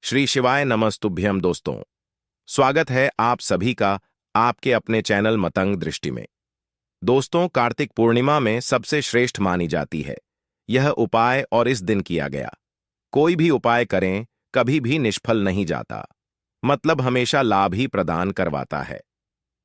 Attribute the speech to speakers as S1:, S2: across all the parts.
S1: श्री शिवाय नमस्तुभ्यम दोस्तों। स्वागत है आप सभी का आपके अपने चैनल मतंग दृष्टि में। दोस्तों, कार्तिक पूर्णिमा में सबसे श्रेष्ठ मानी जाती है यह उपाय और इस दिन किया गया कोई भी उपाय करें कभी भी निष्फल नहीं जाता, मतलब हमेशा लाभ ही प्रदान करवाता है।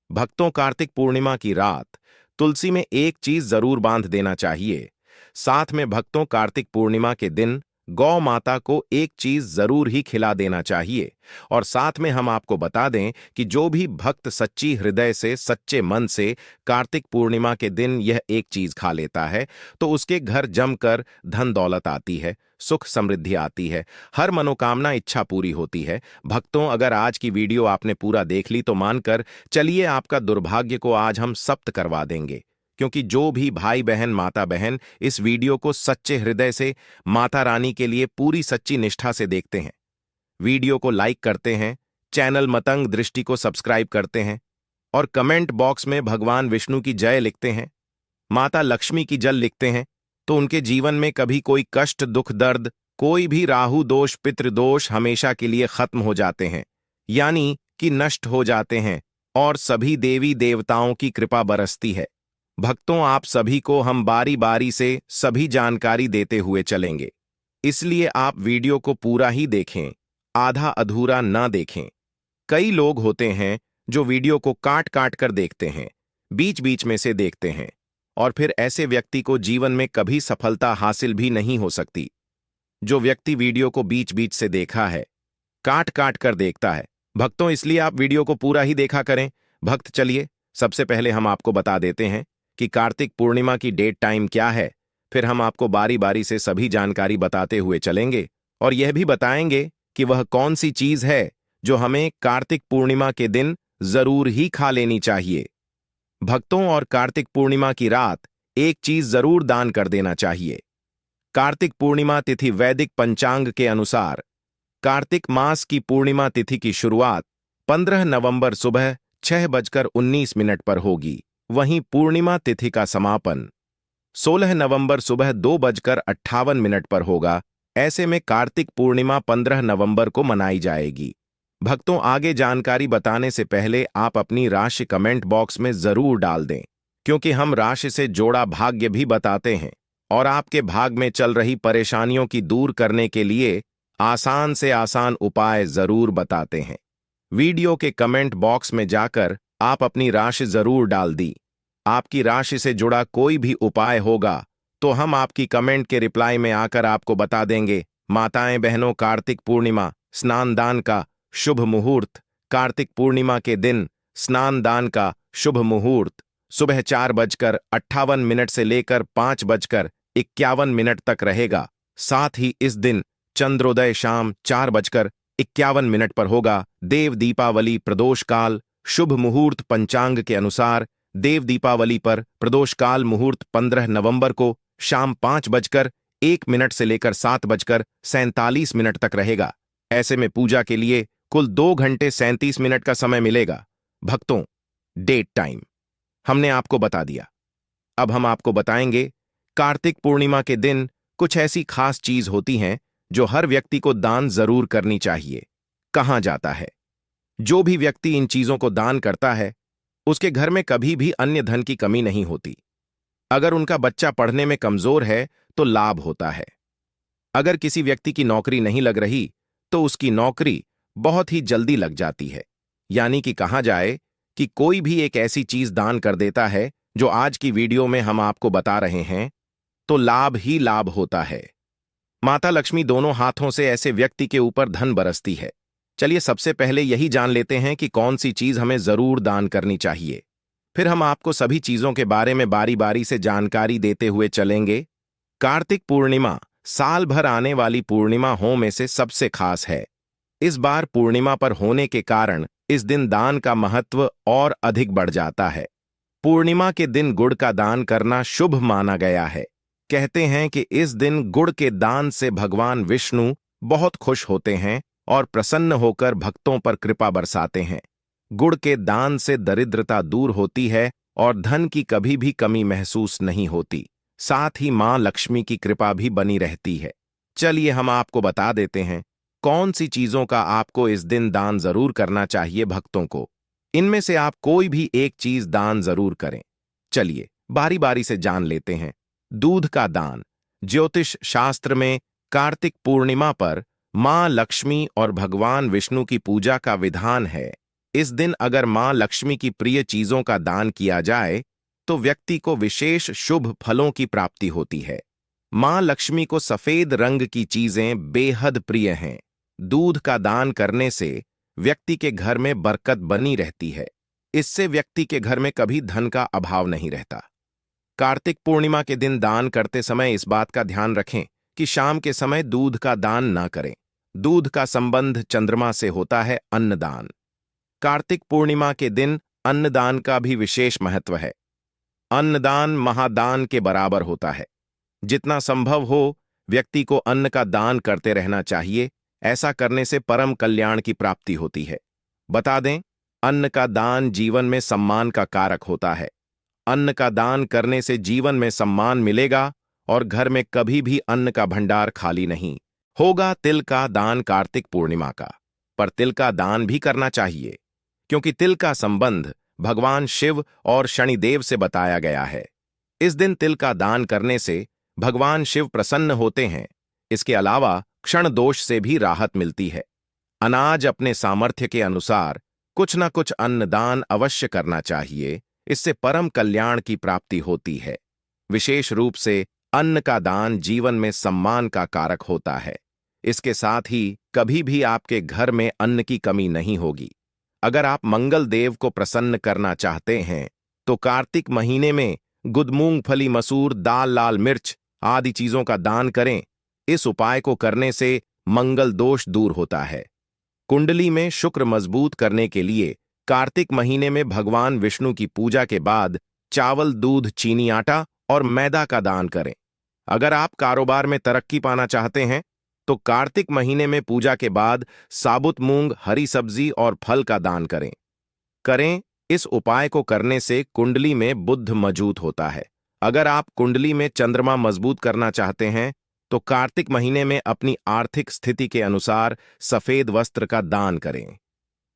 S1: भक्तों, कार्तिक पूर्णिमा की रात तुलसी में एक चीज जरूर बांध देना चाहिए। साथ में भक्तों, कार्तिक पूर्णिमा के दिन गौ माता को एक चीज जरूर ही खिला देना चाहिए। और साथ में हम आपको बता दें कि जो भी भक्त सच्ची हृदय से, सच्चे मन से कार्तिक पूर्णिमा के दिन यह एक चीज खा लेता है तो उसके घर जमकर धन दौलत आती है, सुख समृद्धि आती है, हर मनोकामना इच्छा पूरी होती है। भक्तों, अगर आज की वीडियो आपने पूरा देख ली तो मानकर चलिए आपका दुर्भाग्य को आज हम सप्त करवा देंगे, क्योंकि जो भी भाई बहन, माता बहन इस वीडियो को सच्चे हृदय से माता रानी के लिए पूरी सच्ची निष्ठा से देखते हैं, वीडियो को लाइक करते हैं, चैनल मतंग दृष्टि को सब्सक्राइब करते हैं और कमेंट बॉक्स में भगवान विष्णु की जय लिखते हैं, माता लक्ष्मी की जल लिखते हैं, तो उनके जीवन में कभी कोई कष्ट, दुख, दर्द, कोई भी राहु दोष, पितृदोष हमेशा के लिए खत्म हो जाते हैं, यानी कि नष्ट हो जाते हैं और सभी देवी देवताओं की कृपा बरसती है। भक्तों, आप सभी को हम बारी बारी से सभी जानकारी देते हुए चलेंगे, इसलिए आप वीडियो को पूरा ही देखें, आधा अधूरा ना देखें। कई लोग होते हैं जो वीडियो को काट काट कर देखते हैं, बीच बीच में से देखते हैं और फिर ऐसे व्यक्ति को जीवन में कभी सफलता हासिल भी नहीं हो सकती। जो व्यक्ति वीडियो को बीच बीच से देखा है, काट काट कर देखता है, भक्तों, इसलिए आप वीडियो को पूरा ही देखा करें। भक्त, चलिए सबसे पहले हम आपको बता देते हैं कि कार्तिक पूर्णिमा की डेट टाइम क्या है, फिर हम आपको बारी बारी से सभी जानकारी बताते हुए चलेंगे और यह भी बताएंगे कि वह कौन सी चीज है जो हमें कार्तिक पूर्णिमा के दिन जरूर ही खा लेनी चाहिए। भक्तों, और कार्तिक पूर्णिमा की रात एक चीज जरूर दान कर देना चाहिए। कार्तिक पूर्णिमा तिथि वैदिक पंचांग के अनुसार कार्तिक मास की पूर्णिमा तिथि की शुरुआत 15 नवंबर सुबह 6:19 पर होगी, वहीं पूर्णिमा तिथि का समापन 16 नवंबर सुबह 2:58 पर होगा। ऐसे में कार्तिक पूर्णिमा 15 नवंबर को मनाई जाएगी। भक्तों, आगे जानकारी बताने से पहले आप अपनी राशि कमेंट बॉक्स में जरूर डाल दें, क्योंकि हम राशि से जोड़ा भाग्य भी बताते हैं और आपके भाग में चल रही परेशानियों की दूर करने के लिए आसान से आसान उपाय जरूर बताते हैं। वीडियो के कमेंट बॉक्स में जाकर आप अपनी राशि जरूर डाल दी। आपकी राशि से जुड़ा कोई भी उपाय होगा तो हम आपकी कमेंट के रिप्लाई में आकर आपको बता देंगे। माताएं बहनों, कार्तिक पूर्णिमा स्नान दान का शुभ मुहूर्त। कार्तिक पूर्णिमा के दिन स्नान दान का शुभ मुहूर्त सुबह 4:58 से लेकर 5:51 तक रहेगा। साथ ही इस दिन चंद्रोदय शाम 4:51 पर होगा। देव दीपावली प्रदोष काल शुभ मुहूर्त पंचांग के अनुसार देव दीपावली पर प्रदोष काल मुहूर्त 15 नवंबर को शाम 5:01 से लेकर 7:47 तक रहेगा। ऐसे में पूजा के लिए कुल 2 घंटे 37 मिनट का समय मिलेगा। भक्तों, डेट टाइम हमने आपको बता दिया। अब हम आपको बताएंगे कार्तिक पूर्णिमा के दिन कुछ ऐसी खास चीज होती हैं जो हर व्यक्ति को दान जरूर करनी चाहिए। कहां जाता है? जो भी व्यक्ति इन चीजों को दान करता है उसके घर में कभी भी अन्य धन की कमी नहीं होती। अगर उनका बच्चा पढ़ने में कमजोर है तो लाभ होता है। अगर किसी व्यक्ति की नौकरी नहीं लग रही तो उसकी नौकरी बहुत ही जल्दी लग जाती है। यानी कि कहा जाए कि कोई भी एक ऐसी चीज दान कर देता है जो आज की वीडियो में हम आपको बता रहे हैं तो लाभ ही लाभ होता है। माता लक्ष्मी दोनों हाथों से ऐसे व्यक्ति के ऊपर धन बरसती है। चलिए सबसे पहले यही जान लेते हैं कि कौन सी चीज हमें जरूर दान करनी चाहिए, फिर हम आपको सभी चीजों के बारे में बारी बारी से जानकारी देते हुए चलेंगे। कार्तिक पूर्णिमा साल भर आने वाली पूर्णिमा हो में से सबसे खास है। इस बार पूर्णिमा पर होने के कारण इस दिन दान का महत्व और अधिक बढ़ जाता है। पूर्णिमा के दिन गुड़ का दान करना शुभ माना गया है। कहते हैं कि इस दिन गुड़ के दान से भगवान विष्णु बहुत खुश होते हैं और प्रसन्न होकर भक्तों पर कृपा बरसाते हैं। गुड़ के दान से दरिद्रता दूर होती है और धन की कभी भी कमी महसूस नहीं होती। साथ ही मां लक्ष्मी की कृपा भी बनी रहती है। चलिए हम आपको बता देते हैं कौन सी चीजों का आपको इस दिन दान जरूर करना चाहिए भक्तों को। इनमें से आप कोई भी एक चीज दान जरूर करें। चलिए बारी बारी से जान लेते हैं। दूध का दान। ज्योतिष शास्त्र में कार्तिक पूर्णिमा पर मां लक्ष्मी और भगवान विष्णु की पूजा का विधान है। इस दिन अगर मां लक्ष्मी की प्रिय चीजों का दान किया जाए तो व्यक्ति को विशेष शुभ फलों की प्राप्ति होती है। मां लक्ष्मी को सफेद रंग की चीजें बेहद प्रिय हैं। दूध का दान करने से व्यक्ति के घर में बरकत बनी रहती है। इससे व्यक्ति के घर में कभी धन का अभाव नहीं रहता। कार्तिक पूर्णिमा के दिन दान करते समय इस बात का ध्यान रखें कि शाम के समय दूध का दान ना करें। दूध का संबंध चंद्रमा से होता है। अन्नदान। कार्तिक पूर्णिमा के दिन अन्नदान का भी विशेष महत्व है। अन्नदान महादान के बराबर होता है। जितना संभव हो व्यक्ति को अन्न का दान करते रहना चाहिए। ऐसा करने से परम कल्याण की प्राप्ति होती है। बता दें, अन्न का दान जीवन में सम्मान का कारक होता है। अन्न का दान करने से जीवन में सम्मान मिलेगा और घर में कभी भी अन्न का भंडार खाली नहीं होगा। तिल का दान कार्तिक पूर्णिमा का, पर तिल का दान भी करना चाहिए क्योंकि तिल का संबंध भगवान शिव और शनिदेव से बताया गया है। इस दिन तिल का दान करने से भगवान शिव प्रसन्न होते हैं। इसके अलावा क्षण दोष से भी राहत मिलती है। अनाज अपने सामर्थ्य के अनुसार कुछ न कुछ अन्नदान अवश्य करना चाहिए। इससे परम कल्याण की प्राप्ति होती है। विशेष रूप से अन्न का दान जीवन में सम्मान का कारक होता है। इसके साथ ही कभी भी आपके घर में अन्न की कमी नहीं होगी। अगर आप मंगल देव को प्रसन्न करना चाहते हैं तो कार्तिक महीने में गुद, मूंगफली, मसूर, दाल, लाल मिर्च आदि चीजों का दान करें। इस उपाय को करने से मंगल दोष दूर होता है। कुंडली में शुक्र मजबूत करने के लिए कार्तिक महीने में भगवान विष्णु की पूजा के बाद चावल, दूध, चीनी, आटा और मैदा का दान करें। अगर आप कारोबार में तरक्की पाना चाहते हैं तो कार्तिक महीने में पूजा के बाद साबुत मूंग, हरी सब्जी और फल का दान करें। इस उपाय को करने से कुंडली में बुध मजबूत होता है। अगर आप कुंडली में चंद्रमा मजबूत करना चाहते हैं तो कार्तिक महीने में अपनी आर्थिक स्थिति के अनुसार सफेद वस्त्र का दान करें।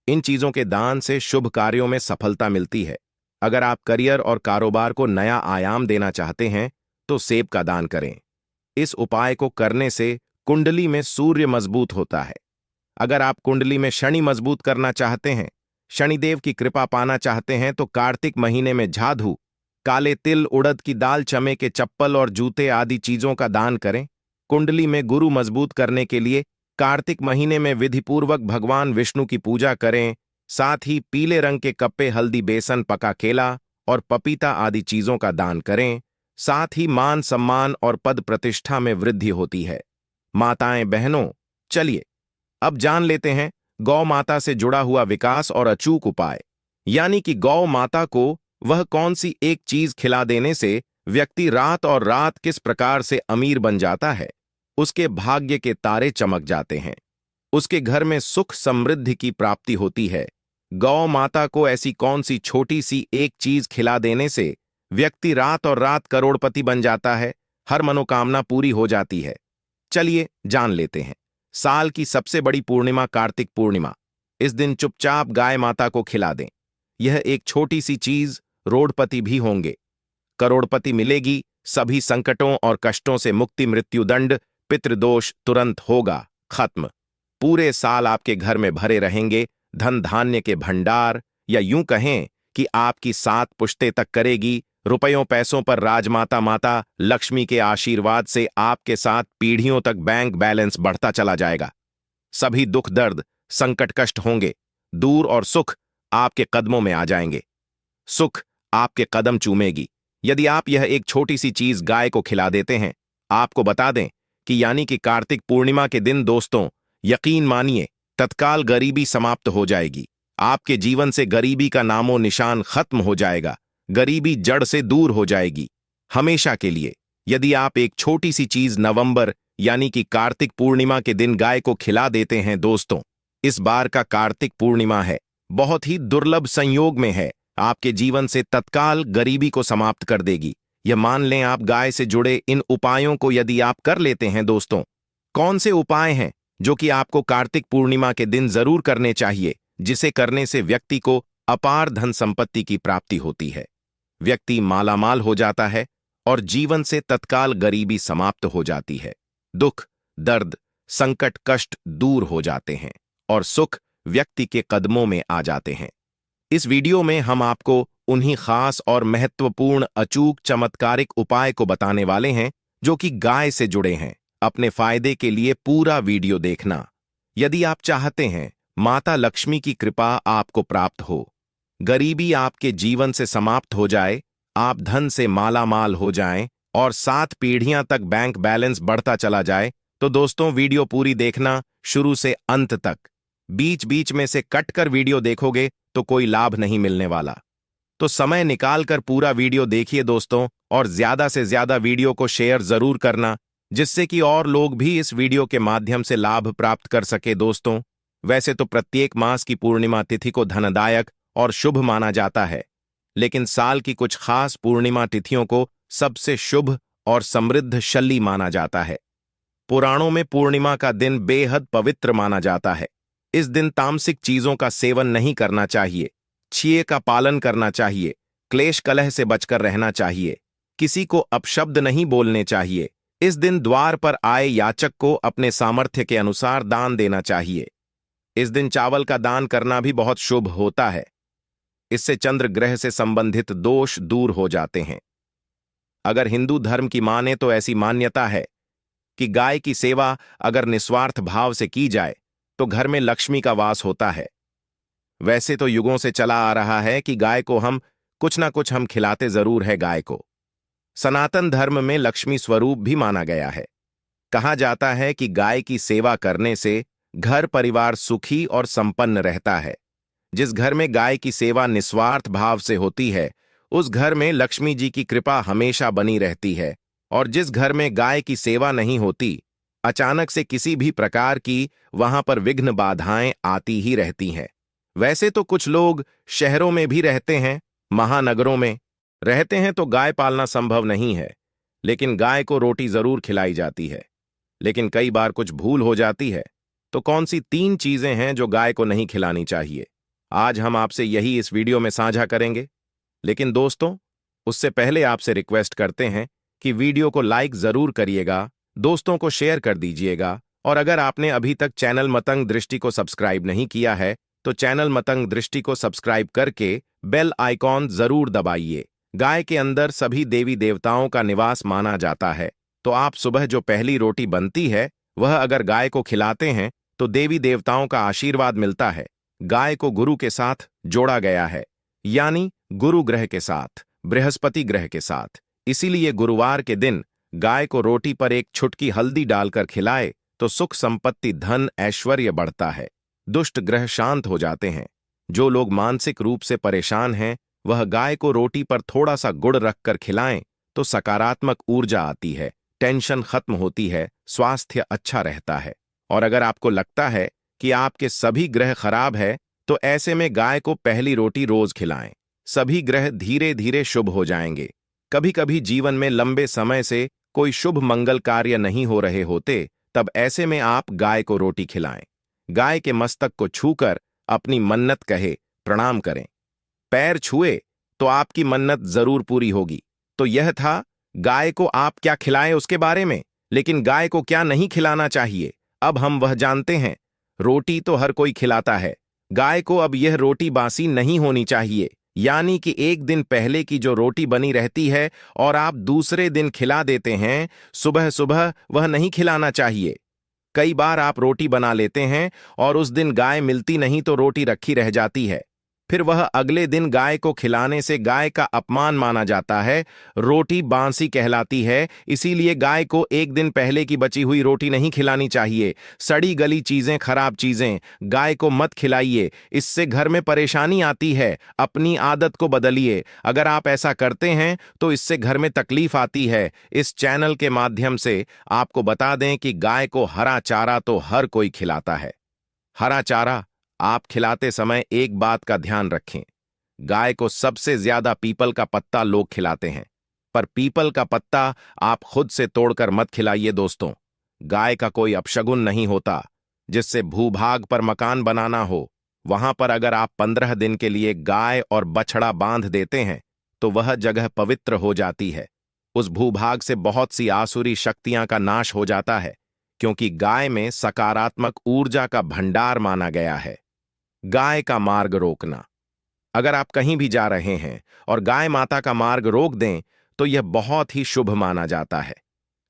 S1: इन चीजों के दान से शुभ कार्यों में सफलता मिलती है। अगर आप करियर और कारोबार को नया आयाम देना चाहते हैं तो सेब का दान करें। इस उपाय को करने से कुंडली में सूर्य मजबूत होता है। अगर आप कुंडली में शनि मजबूत करना चाहते हैं, शनिदेव की कृपा पाना चाहते हैं तो कार्तिक महीने में झाधू, काले तिल, उड़द की दाल, चमे के चप्पल और जूते आदि चीजों का दान करें। कुंडली में गुरु मजबूत करने के लिए कार्तिक महीने में विधिपूर्वक भगवान विष्णु की पूजा करें। साथ ही पीले रंग के कप्पे, हल्दी, बेसन, पका केला और पपीता आदि चीजों का दान करें। साथ ही मान सम्मान और पद प्रतिष्ठा में वृद्धि होती है। माताएं, बहनों, चलिए अब जान लेते हैं गौ माता से जुड़ा हुआ विकास और अचूक उपाय। यानी कि गौ माता को वह कौन सी एक चीज खिला देने से व्यक्ति रात और रात किस प्रकार से अमीर बन जाता है, उसके भाग्य के तारे चमक जाते हैं, उसके घर में सुख समृद्धि की प्राप्ति होती है। गौ माता को ऐसी कौन सी छोटी सी एक चीज खिला देने से व्यक्ति रात और रात करोड़पति बन जाता है, हर मनोकामना पूरी हो जाती है। चलिए जान लेते हैं। साल की सबसे बड़ी पूर्णिमा कार्तिक पूर्णिमा। इस दिन चुपचाप गाय माता को खिला दें। यह एक छोटी सी चीज रोड़पति भी होंगे, करोड़पति मिलेगी। सभी संकटों और कष्टों से मुक्ति, मृत्युदंड, पितृदोष तुरंत होगा खत्म। पूरे साल आपके घर में भरे रहेंगे धन धान्य के भंडार, या यूं कहें कि आपकी 7 पुश्तें तक करेगी। रुपयों पैसों पर राजमाता माता लक्ष्मी के आशीर्वाद से आपके साथ पीढ़ियों तक बैंक बैलेंस बढ़ता चला जाएगा। सभी दुख, दर्द, संकट, कष्ट होंगे दूर और सुख आपके कदमों में आ जाएंगे। सुख आपके कदम चूमेगी यदि आप यह एक छोटी सी चीज गाय को खिला देते हैं। आपको बता दें कि यानी कि कार्तिक पूर्णिमा के दिन दोस्तों, यकीन मानिए तत्काल गरीबी समाप्त हो जाएगी। आपके जीवन से गरीबी का नामो निशान खत्म हो जाएगा। गरीबी जड़ से दूर हो जाएगी हमेशा के लिए। यदि आप एक छोटी सी चीज नवंबर यानी कि कार्तिक पूर्णिमा के दिन गाय को खिला देते हैं दोस्तों, इस बार का कार्तिक पूर्णिमा है, बहुत ही दुर्लभ संयोग में है, आपके जीवन से तत्काल गरीबी को समाप्त कर देगी। यह मान लें आप गाय से जुड़े इन उपायों को यदि आप कर लेते हैं दोस्तों। कौन से उपाय हैं जो कि आपको कार्तिक पूर्णिमा के दिन जरूर करने चाहिए, जिसे करने से व्यक्ति को अपार धन संपत्ति की प्राप्ति होती है। व्यक्ति मालामाल हो जाता है और जीवन से तत्काल गरीबी समाप्त हो जाती है। दुख, दर्द, संकट, कष्ट दूर हो जाते हैं और सुख व्यक्ति के कदमों में आ जाते हैं। इस वीडियो में हम आपको उन्हीं खास और महत्वपूर्ण अचूक चमत्कारिक उपाय को बताने वाले हैं जो कि गाय से जुड़े हैं। अपने फायदे के लिए पूरा वीडियो देखना। यदि आप चाहते हैं माता लक्ष्मी की कृपा आपको प्राप्त हो, गरीबी आपके जीवन से समाप्त हो जाए, आप धन से मालामाल हो जाएं और 7 पीढ़ियां तक बैंक बैलेंस बढ़ता चला जाए, तो दोस्तों वीडियो पूरी देखना शुरू से अंत तक। बीच बीच में से कट कर वीडियो देखोगे तो कोई लाभ नहीं मिलने वाला। तो समय निकालकर पूरा वीडियो देखिए दोस्तों, और ज्यादा से ज्यादा वीडियो को शेयर जरूर करना, जिससे कि और लोग भी इस वीडियो के माध्यम से लाभ प्राप्त कर सके। दोस्तों, वैसे तो प्रत्येक मास की पूर्णिमा तिथि को धनदायक और शुभ माना जाता है, लेकिन साल की कुछ खास पूर्णिमा तिथियों को सबसे शुभ और समृद्धशाली माना जाता है। पुराणों में पूर्णिमा का दिन बेहद पवित्र माना जाता है। इस दिन तामसिक चीजों का सेवन नहीं करना चाहिए, छिये का पालन करना चाहिए, क्लेश कलह से बचकर रहना चाहिए, किसी को अपशब्द नहीं बोलने चाहिए। इस दिन द्वार पर आए याचक को अपने सामर्थ्य के अनुसार दान देना चाहिए। इस दिन चावल का दान करना भी बहुत शुभ होता है। इससे चंद्र ग्रह से संबंधित दोष दूर हो जाते हैं। अगर हिंदू धर्म की माने तो ऐसी मान्यता है कि गाय की सेवा अगर निस्वार्थ भाव से की जाए तो घर में लक्ष्मी का वास होता है। वैसे तो युगों से चला आ रहा है कि गाय को हम कुछ ना कुछ हम खिलाते जरूर है। गाय को सनातन धर्म में लक्ष्मी स्वरूप भी माना गया है। कहा जाता है कि गाय की सेवा करने से घर परिवार सुखी और संपन्न रहता है। जिस घर में गाय की सेवा निस्वार्थ भाव से होती है, उस घर में लक्ष्मी जी की कृपा हमेशा बनी रहती है। और जिस घर में गाय की सेवा नहीं होती, अचानक से किसी भी प्रकार की वहां पर विघ्न बाधाएं आती ही रहती हैं। वैसे तो कुछ लोग शहरों में भी रहते हैं, महानगरों में रहते हैं, तो गाय पालना संभव नहीं है, लेकिन गाय को रोटी जरूर खिलाई जाती है। लेकिन कई बार कुछ भूल हो जाती है। तो कौन सी 3 चीजें हैं जो गाय को नहीं खिलानी चाहिए, आज हम आपसे यही इस वीडियो में साझा करेंगे। लेकिन दोस्तों, उससे पहले आपसे रिक्वेस्ट करते हैं कि वीडियो को लाइक जरूर करिएगा, दोस्तों को शेयर कर दीजिएगा, और अगर आपने अभी तक चैनल मतंग दृष्टि को सब्सक्राइब नहीं किया है तो चैनल मतंग दृष्टि को सब्सक्राइब करके बेल आइकॉन जरूर दबाइए। गाय के अंदर सभी देवी देवताओं का निवास माना जाता है, तो आप सुबह जो पहली रोटी बनती है वह अगर गाय को खिलाते हैं तो देवी देवताओं का आशीर्वाद मिलता है। गाय को गुरु के साथ जोड़ा गया है, यानी गुरु ग्रह के साथ, बृहस्पति ग्रह के साथ। इसीलिए गुरुवार के दिन गाय को रोटी पर एक छुटकी हल्दी डालकर खिलाए तो सुख संपत्ति धन ऐश्वर्य बढ़ता है, दुष्ट ग्रह शांत हो जाते हैं। जो लोग मानसिक रूप से परेशान हैं, वह गाय को रोटी पर थोड़ा सा गुड़ रखकर खिलाएं तो सकारात्मक ऊर्जा आती है, टेंशन खत्म होती है, स्वास्थ्य अच्छा रहता है। और अगर आपको लगता है कि आपके सभी ग्रह खराब है, तो ऐसे में गाय को पहली रोटी रोज खिलाएं। सभी ग्रह धीरे धीरे शुभ हो जाएंगे। कभी कभी जीवन में लंबे समय से कोई शुभ मंगल कार्य नहीं हो रहे होते, तब ऐसे में आप गाय को रोटी खिलाएं। गाय के मस्तक को छूकर अपनी मन्नत कहे, प्रणाम करें। पैर छुए तो आपकी मन्नत जरूर पूरी होगी। तो यह था गाय को आप क्या खिलाएं उसके बारे में, लेकिन गाय को क्या नहीं खिलाना चाहिए अब हम वह जानते हैं। रोटी तो हर कोई खिलाता है, गाय को अब यह रोटी बासी नहीं होनी चाहिए, यानी कि एक दिन पहले की जो रोटी बनी रहती है और आप दूसरे दिन खिला देते हैं, सुबह सुबह वह नहीं खिलाना चाहिए। कई बार आप रोटी बना लेते हैं और उस दिन गाय मिलती नहीं तो रोटी रखी रह जाती है, फिर वह अगले दिन गाय को खिलाने से गाय का अपमान माना जाता है, रोटी बांसी कहलाती है। इसीलिए गाय को एक दिन पहले की बची हुई रोटी नहीं खिलानी चाहिए। सड़ी गली चीजें, खराब चीजें गाय को मत खिलाइए, इससे घर में परेशानी आती है। अपनी आदत को बदलिए। अगर आप ऐसा करते हैं तो इससे घर में तकलीफ आती है। इस चैनल के माध्यम से आपको बता दें कि गाय को हरा चारा तो हर कोई खिलाता है। हरा चारा आप खिलाते समय एक बात का ध्यान रखें, गाय को सबसे ज्यादा पीपल का पत्ता लोग खिलाते हैं, पर पीपल का पत्ता आप खुद से तोड़कर मत खिलाइए दोस्तों। गाय का कोई अपशगुन नहीं होता, जिससे भूभाग पर मकान बनाना हो, वहां पर अगर आप 15 दिन के लिए गाय और बछड़ा बांध देते हैं तो वह जगह पवित्र हो जाती है। उस भूभाग से बहुत सी आसुरी शक्तियां का नाश हो जाता है, क्योंकि गाय में सकारात्मक ऊर्जा का भंडार माना गया है। गाय का मार्ग रोकना। अगर आप कहीं भी जा रहे हैं और गाय माता का मार्ग रोक दें तो यह बहुत ही शुभ माना जाता है।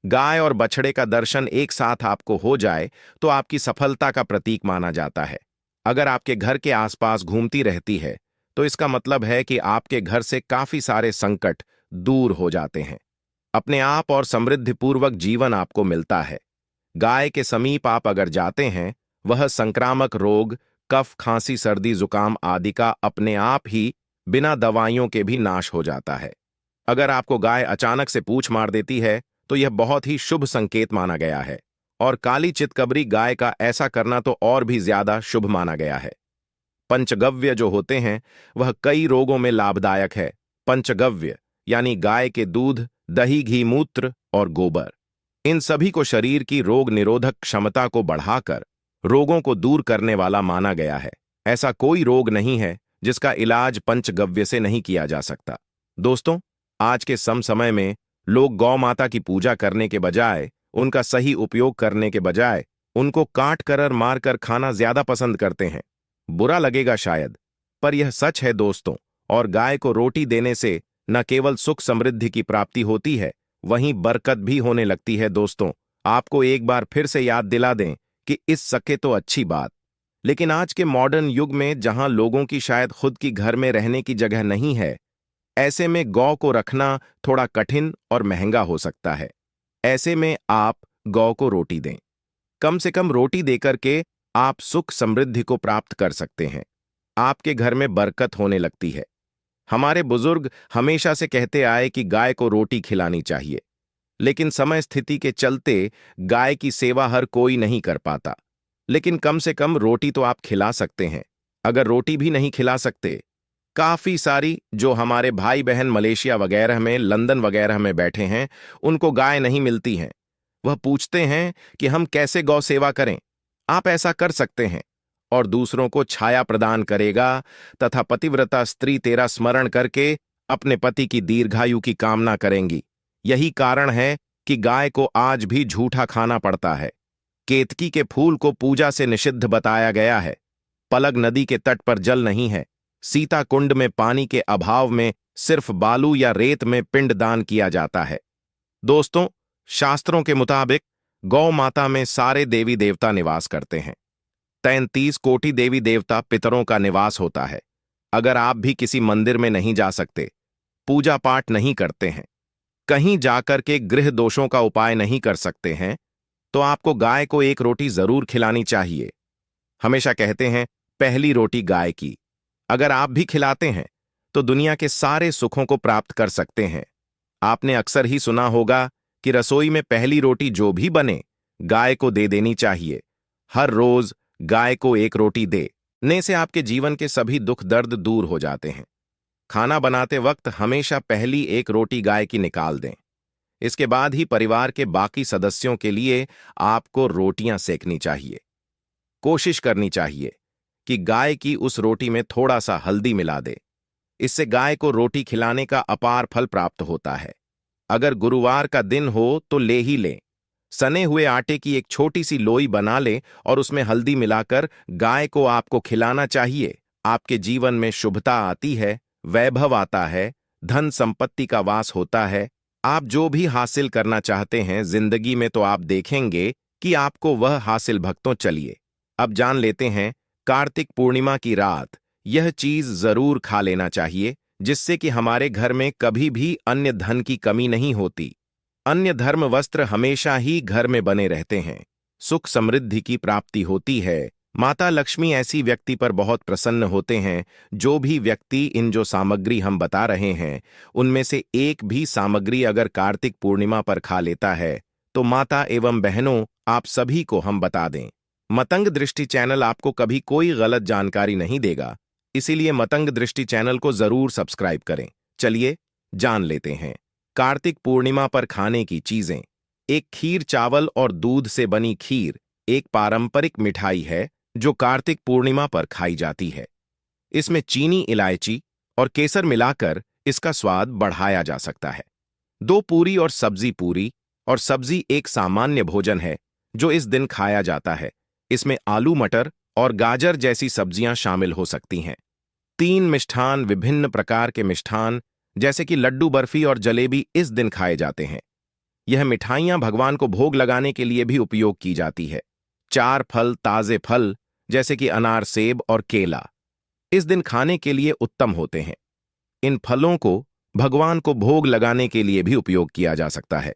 S1: गाय और बछड़े का दर्शन एक साथ आपको हो जाए तो आपकी सफलता का प्रतीक माना जाता है। अगर आपके घर के आसपास घूमती रहती है तो इसका मतलब है कि आपके घर से काफी सारे संकट दूर हो जाते हैं। अपने आप और समृद्धिपूर्वक जीवन आपको मिलता है। गाय के समीप आप अगर जाते हैं, वह संक्रामक रोग, कफ, खांसी, सर्दी, जुकाम आदि का अपने आप ही बिना दवाइयों के भी नाश हो जाता है। अगर आपको गाय अचानक से पूंछ मार देती है तो यह बहुत ही शुभ संकेत माना गया है, और काली चितकबरी गाय का ऐसा करना तो और भी ज्यादा शुभ माना गया है। पंचगव्य जो होते हैं वह कई रोगों में लाभदायक है। पंचगव्य यानी गाय के दूध, दही, घी, मूत्र और गोबर, इन सभी को शरीर की रोग निरोधक क्षमता को बढ़ाकर रोगों को दूर करने वाला माना गया है। ऐसा कोई रोग नहीं है जिसका इलाज पंचगव्य से नहीं किया जा सकता। दोस्तों, आज के समय में लोग गौ माता की पूजा करने के बजाय, उनका सही उपयोग करने के बजाय उनको काट कर और मार कर खाना ज्यादा पसंद करते हैं। बुरा लगेगा शायद, पर यह सच है दोस्तों। और गाय को रोटी देने से न केवल सुख समृद्धि की प्राप्ति होती है, वहीं बरकत भी होने लगती है। दोस्तों, आपको एक बार फिर से याद दिला दें कि इस सके तो अच्छी बात, लेकिन आज के मॉडर्न युग में जहां लोगों की शायद खुद की घर में रहने की जगह नहीं है, ऐसे में गौ को रखना थोड़ा कठिन और महंगा हो सकता है। ऐसे में आप गौ को रोटी दें। कम से कम रोटी देकर के आप सुख समृद्धि को प्राप्त कर सकते हैं। आपके घर में बरकत होने लगती है। हमारे बुजुर्ग हमेशा से कहते आए कि गाय को रोटी खिलानी चाहिए, लेकिन समय स्थिति के चलते गाय की सेवा हर कोई नहीं कर पाता। लेकिन कम से कम रोटी तो आप खिला सकते हैं। अगर रोटी भी नहीं खिला सकते, काफी सारी जो हमारे भाई बहन मलेशिया वगैरह में, लंदन वगैरह में बैठे हैं, उनको गाय नहीं मिलती हैं। वह पूछते हैं कि हम कैसे गौ सेवा करें। आप ऐसा कर सकते हैं और दूसरों को छाया प्रदान करेगा तथा पतिव्रता स्त्री तेरा स्मरण करके अपने पति की दीर्घायु की कामना करेंगी। यही कारण है कि गाय को आज भी झूठा खाना पड़ता है। केतकी के फूल को पूजा से निषिद्ध बताया गया है। पलग नदी के तट पर जल नहीं है। सीता कुंड में पानी के अभाव में सिर्फ बालू या रेत में पिंड दान किया जाता है। दोस्तों, शास्त्रों के मुताबिक गौ माता में सारे देवी देवता निवास करते हैं। 33 कोटि देवी देवता पितरों का निवास होता है। अगर आप भी किसी मंदिर में नहीं जा सकते, पूजा पाठ नहीं करते हैं, कहीं जाकर के गृह दोषों का उपाय नहीं कर सकते हैं, तो आपको गाय को एक रोटी जरूर खिलानी चाहिए। हमेशा कहते हैं पहली रोटी गाय की। अगर आप भी खिलाते हैं तो दुनिया के सारे सुखों को प्राप्त कर सकते हैं। आपने अक्सर ही सुना होगा कि रसोई में पहली रोटी जो भी बने, गाय को दे देनी चाहिए। हर रोज गाय को एक रोटी देने से आपके जीवन के सभी दुख दर्द दूर हो जाते हैं। खाना बनाते वक्त हमेशा पहली एक रोटी गाय की निकाल दें। इसके बाद ही परिवार के बाकी सदस्यों के लिए आपको रोटियां सेकनी चाहिए। कोशिश करनी चाहिए कि गाय की उस रोटी में थोड़ा सा हल्दी मिला दे। इससे गाय को रोटी खिलाने का अपार फल प्राप्त होता है। अगर गुरुवार का दिन हो तो ले ही लें। सने हुए आटे की एक छोटी सी लोई बना लें और उसमें हल्दी मिलाकर गाय को आपको खिलाना चाहिए। आपके जीवन में शुभता आती है, वैभव आता है, धन संपत्ति का वास होता है। आप जो भी हासिल करना चाहते हैं जिंदगी में, तो आप देखेंगे कि आपको वह हासिल। भक्तों, चलिए अब जान लेते हैं कार्तिक पूर्णिमा की रात यह चीज जरूर खा लेना चाहिए, जिससे कि हमारे घर में कभी भी अन्य धन की कमी नहीं होती। अन्य धर्म वस्त्र हमेशा ही घर में बने रहते हैं। सुख समृद्धि की प्राप्ति होती है। माता लक्ष्मी ऐसी व्यक्ति पर बहुत प्रसन्न होते हैं। जो भी व्यक्ति इन जो सामग्री हम बता रहे हैं, उनमें से एक भी सामग्री अगर कार्तिक पूर्णिमा पर खा लेता है, तो माता एवं बहनों, आप सभी को हम बता दें, मतंग दृष्टि चैनल आपको कभी कोई गलत जानकारी नहीं देगा। इसीलिए मतंग दृष्टि चैनल को जरूर सब्सक्राइब करें। चलिए जान लेते हैं कार्तिक पूर्णिमा पर खाने की चीजें। एक खीर, चावल और दूध से बनी खीर एक पारंपरिक मिठाई है जो कार्तिक पूर्णिमा पर खाई जाती है। इसमें चीनी, इलायची और केसर मिलाकर इसका स्वाद बढ़ाया जा सकता है। दो पूरी और सब्जी। पूरी और सब्जी एक सामान्य भोजन है जो इस दिन खाया जाता है। इसमें आलू, मटर और गाजर जैसी सब्जियां शामिल हो सकती हैं। तीन मिष्ठान। विभिन्न प्रकार के मिष्ठान जैसे कि लड्डू, बर्फी और जलेबी इस दिन खाए जाते हैं। यह मिठाइयां भगवान को भोग लगाने के लिए भी उपयोग की जाती है। चार फल। ताजे फल जैसे कि अनार, सेब और केला इस दिन खाने के लिए उत्तम होते हैं। इन फलों को भगवान को भोग लगाने के लिए भी उपयोग किया जा सकता है।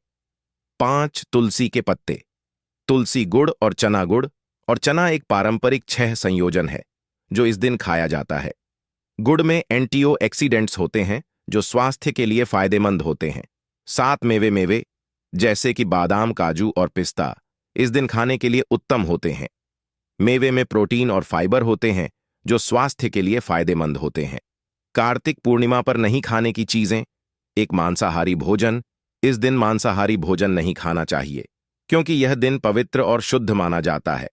S1: 5 तुलसी के पत्ते। तुलसी, गुड़ और चना। गुड़ और चना एक पारंपरिक 6 संयोजन है जो इस दिन खाया जाता है। गुड़ में एंटीऑक्सीडेंट्स होते हैं जो स्वास्थ्य के लिए फायदेमंद होते हैं। 7 मेवे। मेवे जैसे कि बादाम, काजू और पिस्ता इस दिन खाने के लिए उत्तम होते हैं। मेवे में प्रोटीन और फाइबर होते हैं जो स्वास्थ्य के लिए फायदेमंद होते हैं। कार्तिक पूर्णिमा पर नहीं खाने की चीजें। एक मांसाहारी भोजन। इस दिन मांसाहारी भोजन नहीं खाना चाहिए क्योंकि यह दिन पवित्र और शुद्ध माना जाता है।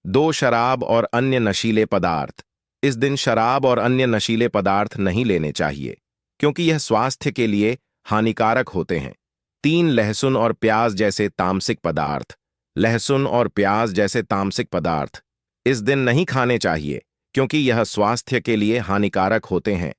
S1: 2 शराब और अन्य नशीले पदार्थ। इस दिन शराब और अन्य नशीले पदार्थ नहीं लेने चाहिए क्योंकि यह स्वास्थ्य के लिए हानिकारक होते हैं। 3 लहसुन और प्याज जैसे तामसिक पदार्थ। लहसुन और प्याज जैसे तामसिक पदार्थ इस दिन नहीं खाने चाहिए क्योंकि यह स्वास्थ्य के लिए हानिकारक होते हैं।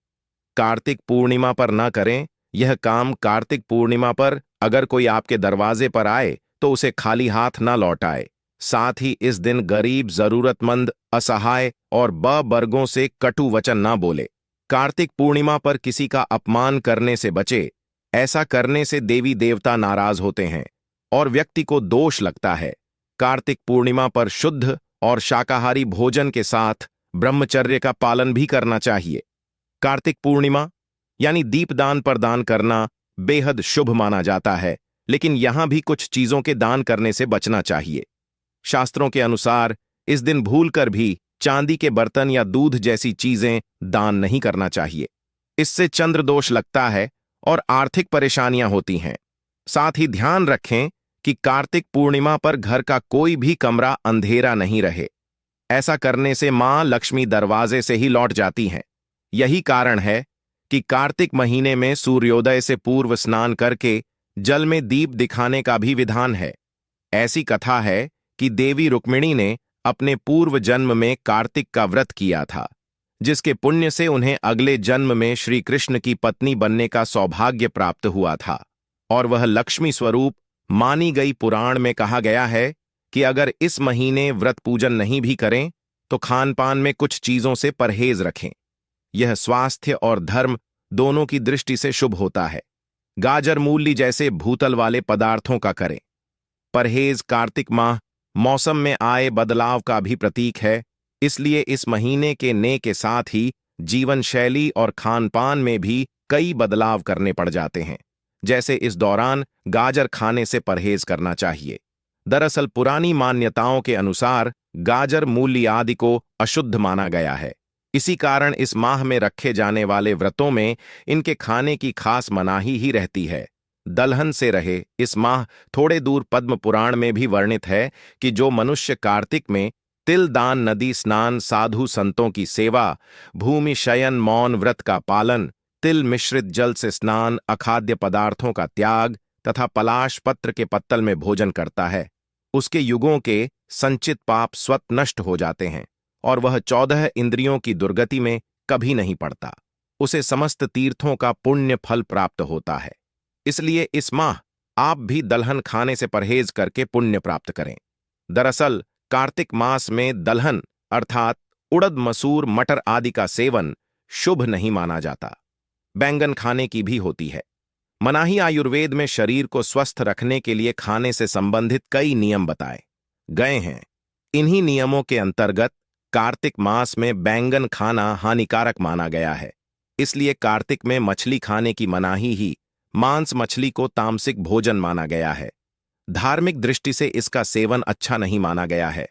S1: कार्तिक पूर्णिमा पर न करें यह काम। कार्तिक पूर्णिमा पर अगर कोई आपके दरवाजे पर आए तो उसे खाली हाथ न लौटाए। साथ ही इस दिन गरीब, जरूरतमंद, असहाय और वर्गों से कटु वचन न बोले। कार्तिक पूर्णिमा पर किसी का अपमान करने से बचे। ऐसा करने से देवी देवता नाराज होते हैं और व्यक्ति को दोष लगता है। कार्तिक पूर्णिमा पर शुद्ध और शाकाहारी भोजन के साथ ब्रह्मचर्य का पालन भी करना चाहिए। कार्तिक पूर्णिमा यानी दीपदान पर दान करना बेहद शुभ माना जाता है, लेकिन यहां भी कुछ चीजों के दान करने से बचना चाहिए। शास्त्रों के अनुसार इस दिन भूलकर भी चांदी के बर्तन या दूध जैसी चीजें दान नहीं करना चाहिए। इससे चंद्र दोष लगता है और आर्थिक परेशानियां होती हैं। साथ ही ध्यान रखें कि कार्तिक पूर्णिमा पर घर का कोई भी कमरा अंधेरा नहीं रहे। ऐसा करने से मां लक्ष्मी दरवाजे से ही लौट जाती हैं। यही कारण है कि कार्तिक महीने में सूर्योदय से पूर्व स्नान करके जल में दीप दिखाने का भी विधान है। ऐसी कथा है कि देवी रुक्मिणी ने अपने पूर्व जन्म में कार्तिक का व्रत किया था, जिसके पुण्य से उन्हें अगले जन्म में श्री कृष्ण की पत्नी बनने का सौभाग्य प्राप्त हुआ था और वह लक्ष्मी स्वरूप मानी गई। पुराण में कहा गया है कि अगर इस महीने व्रत पूजन नहीं भी करें तो खान पान में कुछ चीजों से परहेज रखें। यह स्वास्थ्य और धर्म दोनों की दृष्टि से शुभ होता है। गाजर, मूली जैसे भूतल वाले पदार्थों का करें परहेज। कार्तिक माह मौसम में आए बदलाव का भी प्रतीक है, इसलिए इस महीने के ने के साथ ही जीवन शैली और खान पान में भी कई बदलाव करने पड़ जाते हैं। जैसे इस दौरान गाजर खाने से परहेज करना चाहिए। दरअसल पुरानी मान्यताओं के अनुसार गाजर, मूली आदि को अशुद्ध माना गया है। इसी कारण इस माह में रखे जाने वाले व्रतों में इनके खाने की खास मनाही ही रहती है। दलहन से रहे इस माह थोड़े दूर पद्म पुराण में भी वर्णित है कि जो मनुष्य कार्तिक में तिल दान, नदी स्नान, साधु संतों की सेवा, भूमि शयन, मौन व्रत का पालन, तिल मिश्रित जल से स्नान, अखाद्य पदार्थों का त्याग तथा पलाश पत्र के पत्तल में भोजन करता है, उसके युगों के संचित पाप स्वत नष्ट हो जाते हैं और वह 14 इंद्रियों की दुर्गति में कभी नहीं पड़ता। उसे समस्त तीर्थों का पुण्य फल प्राप्त होता है। इसलिए इस माह आप भी दलहन खाने से परहेज करके पुण्य प्राप्त करें। दरअसल कार्तिक मास में दलहन अर्थात उड़द, मसूर, मटर आदि का सेवन शुभ नहीं माना जाता। बैंगन खाने की भी होती है मनाही। आयुर्वेद में शरीर को स्वस्थ रखने के लिए खाने से संबंधित कई नियम बताए गए हैं। इन्हीं नियमों के अंतर्गत कार्तिक मास में बैंगन खाना हानिकारक माना गया है। इसलिए कार्तिक में मछली खाने की मनाही ही मांस मछली को तामसिक भोजन माना गया है। धार्मिक दृष्टि से इसका सेवन अच्छा नहीं माना गया है।